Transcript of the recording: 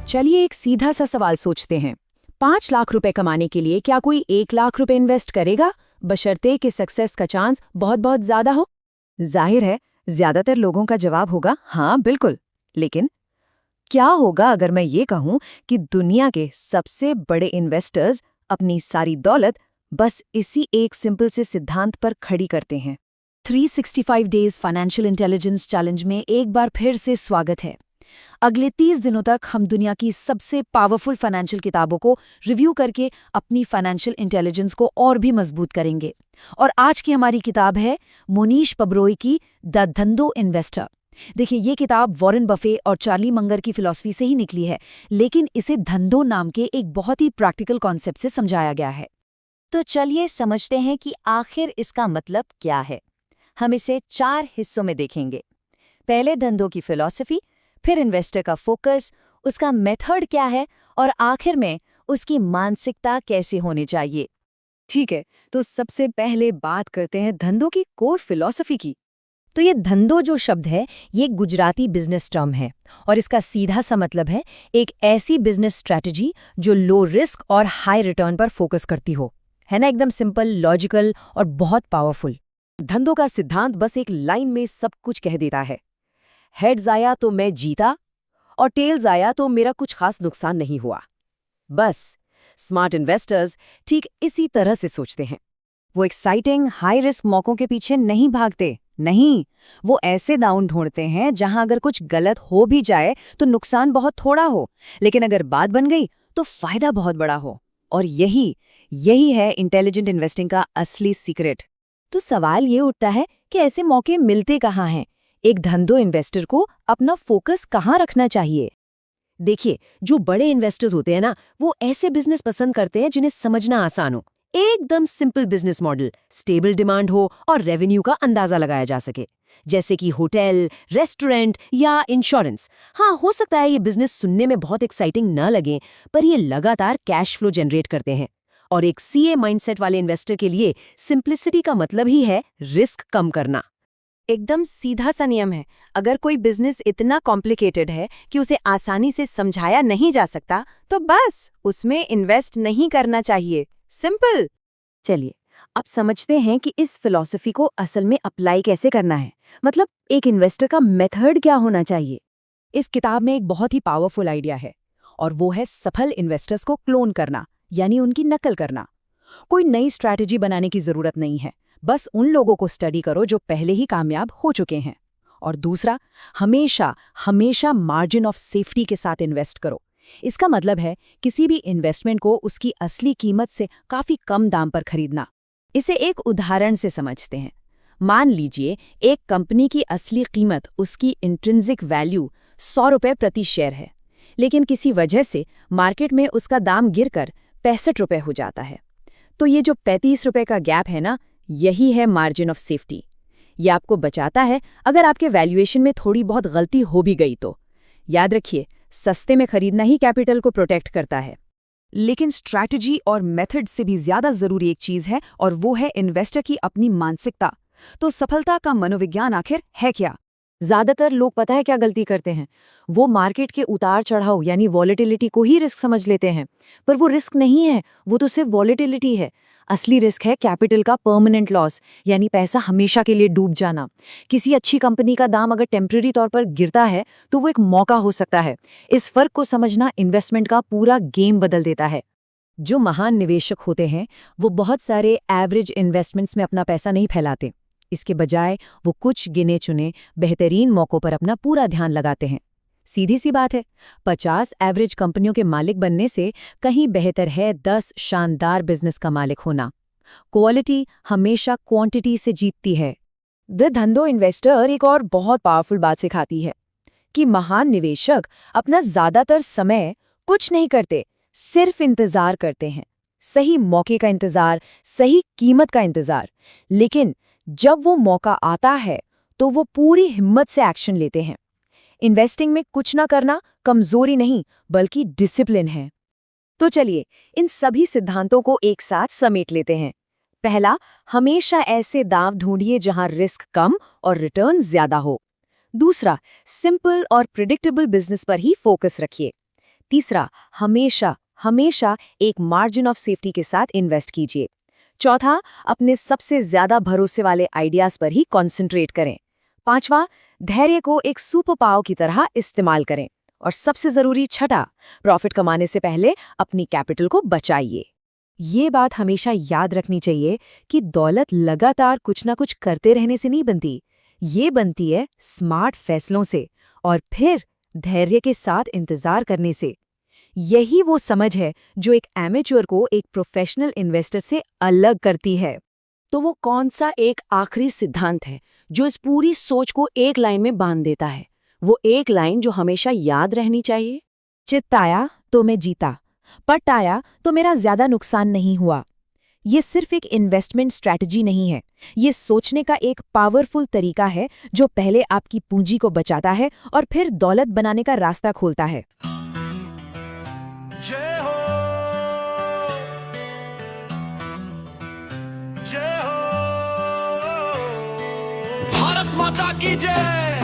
चलिए एक सीधा सा सवाल सोचते हैं। 5 लाख रुपए कमाने के लिए क्या कोई 1 लाख रुपए इन्वेस्ट करेगा, बशर्ते कि सक्सेस का चांस बहुत बहुत ज्यादा हो? जाहिर है, ज्यादातर लोगों का जवाब होगा हाँ बिल्कुल। लेकिन क्या होगा अगर मैं ये कहूं कि दुनिया के सबसे बड़े इन्वेस्टर्स अपनी सारी दौलत बस इसी एक सिंपल से सिद्धांत पर खड़ी करते हैं? 365 डेज फाइनेंशियल इंटेलिजेंस चैलेंज में एक बार फिर से स्वागत है। अगले 30 दिनों तक हम दुनिया की सबसे पावरफुल फाइनेंशियल किताबों को रिव्यू करके अपनी फाइनेंशियल इंटेलिजेंस को और भी मजबूत करेंगे। और आज की हमारी किताब है मोनीश पब्रोई की द धंधो इन्वेस्टर। देखिए, ये किताब वॉरेन बफे और चार्ली मंगर की फिलॉसफी से ही निकली है, लेकिन इसे धंधो नाम के एक बहुत ही प्रैक्टिकल कॉन्सेप्ट से समझाया गया है। तो चलिए समझते हैं कि आखिर इसका मतलब क्या है। हम इसे 4 हिस्सों में देखेंगे। पहले धंधों की फिलॉसफी, फिर इन्वेस्टर का फोकस, उसका मेथड क्या है और आखिर में उसकी मानसिकता कैसे होनी चाहिए। ठीक है, तो सबसे पहले बात करते हैं धंधों की कोर फिलॉसफी की। तो ये धंधो जो शब्द है, ये गुजराती बिजनेस टर्म है और इसका सीधा सा मतलब है एक ऐसी बिजनेस स्ट्रैटेजी जो लो रिस्क और हाई रिटर्न पर फोकस करती हो। है ना, एकदम सिंपल, लॉजिकल और बहुत पावरफुल। धंधों का सिद्धांत बस एक लाइन में सब कुछ कह देता है। हेड्स आया तो मैं जीता और टेल्स आया तो मेरा कुछ खास नुकसान नहीं हुआ। बस स्मार्ट इन्वेस्टर्स ठीक इसी तरह से सोचते हैं। वो एक्साइटिंग हाई रिस्क मौकों के पीछे नहीं भागते, नहीं, वो ऐसे दांव ढूंढते हैं जहां अगर कुछ गलत हो भी जाए तो नुकसान बहुत थोड़ा हो, लेकिन अगर बात बन गई तो फायदा बहुत बड़ा हो। और यही है इंटेलिजेंट इन्वेस्टिंग का असली सीक्रेट। तो सवाल ये उठता है कि ऐसे मौके मिलते कहाँ हैं? एक धंधो इन्वेस्टर को अपना फोकस कहाँ रखना चाहिए? देखिए, जो बड़े इन्वेस्टर्स होते हैं ना, वो ऐसे बिजनेस पसंद करते हैं जिन्हें समझना आसान हो। एकदम simple business model, stable demand हो और रेवेन्यू का अंदाजा लगाया जा सके, जैसे कि होटल, रेस्टोरेंट या इंश्योरेंस। हाँ, हो सकता है ये बिजनेस सुनने में बहुत एक्साइटिंग न लगे, पर ये लगातार कैश फ्लो जनरेट करते हैं। और एक सीए माइंडसेट वाले इन्वेस्टर के लिए सिंप्लिसिटी का मतलब ही है रिस्क कम करना। एकदम सीधा सा नियम है। अगर कोई बिजनेस इतना कॉम्प्लिकेटेड है कि उसे आसानी से समझाया नहीं जा सकता, तो बस उसमें इन्वेस्ट नहीं करना चाहिए। सिंपल। चलिए, अब समझते हैं कि इस फिलॉसफी को असल में अप्लाई कैसे करना है। मतलब एक इन्वेस्टर का मेथड क्या होना चाहिए। इस किताब में एक बहुत ही पावरफुल आइडिया है, और वो है सफल इन्वेस्टर्स को क्लोन करना, यानी उनकी नकल करना। कोई नई स्ट्रैटेजी बनाने की जरूरत नहीं है, बस उन लोगों को स्टडी करो जो पहले ही कामयाब हो चुके हैं। और दूसरा, हमेशा मार्जिन ऑफ सेफ्टी के साथ इन्वेस्ट करो। इसका मतलब है किसी भी इन्वेस्टमेंट को उसकी असली कीमत से काफी कम दाम पर खरीदना। इसे एक उदाहरण से समझते हैं। मान लीजिए एक कंपनी की असली कीमत, उसकी इंट्रिंसिक वैल्यू 100 रुपये प्रति शेयर है, लेकिन किसी वजह से मार्केट में उसका दाम गिरकर 65 रुपये हो जाता है। तो ये जो 35 रुपये का गैप है ना, यही है मार्जिन ऑफ सेफ्टी। ये आपको बचाता है अगर आपके वैल्यूएशन में थोड़ी बहुत गलती हो भी गई तो। याद रखिए, सस्ते में खरीदना ही कैपिटल को प्रोटेक्ट करता है। लेकिन स्ट्रैटेजी और मेथड से भी ज्यादा जरूरी एक चीज है, और वो है इन्वेस्टर की अपनी मानसिकता। तो सफलता का मनोविज्ञान आखिर है क्या? ज्यादातर लोग पता है क्या गलती करते हैं? वो मार्केट के उतार चढ़ाव यानी वॉलेटिलिटी को ही रिस्क समझ लेते हैं। पर वो रिस्क नहीं है, वो तो सिर्फ वॉलेटिलिटी है। असली रिस्क है कैपिटल का परमानेंट लॉस, यानी पैसा हमेशा के लिए डूब जाना। किसी अच्छी कंपनी का दाम अगर टेम्परेरी तौर पर गिरता है तो वो एक मौका हो सकता है। इस फर्क को समझना इन्वेस्टमेंट का पूरा गेम बदल देता है। जो महान निवेशक होते हैं वो बहुत सारे एवरेज इन्वेस्टमेंट्स में अपना पैसा नहीं फैलाते। इसके बजाय वो कुछ गिने चुने बेहतरीन मौकों पर अपना पूरा ध्यान लगाते हैं। सीधी सी बात है, 50 एवरेज कंपनियों के मालिक बनने से कहीं बेहतर है 10 शानदार बिजनेस का मालिक होना। क्वालिटी हमेशा क्वांटिटी से जीतती है। द धंधो इन्वेस्टर एक और बहुत पावरफुल बात सिखाती है कि महान निवेशक अपना ज्यादातर समय कुछ नहीं करते, सिर्फ इंतजार करते हैं। सही मौके का इंतजार, सही कीमत का इंतजार। लेकिन जब वो मौका आता है तो वो पूरी हिम्मत से एक्शन लेते हैं। इन्वेस्टिंग में कुछ ना करना कमजोरी नहीं, बल्कि डिसिप्लिन है। तो चलिए इन सभी सिद्धांतों को एक साथ समेट लेते हैं। पहला, हमेशा ऐसे दांव ढूंढिए जहां रिस्क कम और रिटर्न ज्यादा हो। दूसरा, सिंपल और प्रिडिक्टेबल बिजनेस पर ही फोकस रखिए। तीसरा, हमेशा हमेशा एक मार्जिन ऑफ सेफ्टी के साथ इन्वेस्ट कीजिए। चौथा, अपने सबसे ज्यादा भरोसे वाले आइडियाज पर ही कॉन्सेंट्रेट करें। पांचवा, धैर्य को एक सुपर पावर की तरह इस्तेमाल करें। और सबसे जरूरी छठा, प्रॉफिट कमाने से पहले अपनी कैपिटल को बचाइए। ये बात हमेशा याद रखनी चाहिए कि दौलत लगातार कुछ ना कुछ करते रहने से नहीं बनती। ये बनती है स्मार्ट फैसलों से और फिर धैर्य के साथ इंतजार करने से। यही वो समझ है जो एक एमेच्योर को एक प्रोफेशनल इन्वेस्टर से अलग करती है। तो वो कौन सा एक आखिरी सिद्धांत है जो इस पूरी सोच को एक लाइन में बांध देता है? वो एक लाइन जो हमेशा याद रहनी चाहिए? चित्त आया तो मैं जीता, पट आया तो मेरा ज्यादा नुकसान नहीं हुआ। ये सिर्फ एक इन्वेस्टमेंट स्ट्रैटेजी नहीं है, ये सोचने का एक पावरफुल तरीका है जो पहले आपकी पूंजी को बचाता है और फिर दौलत बनाने का रास्ता खोलता है। जय हो, जय हो, भारत माता की जय।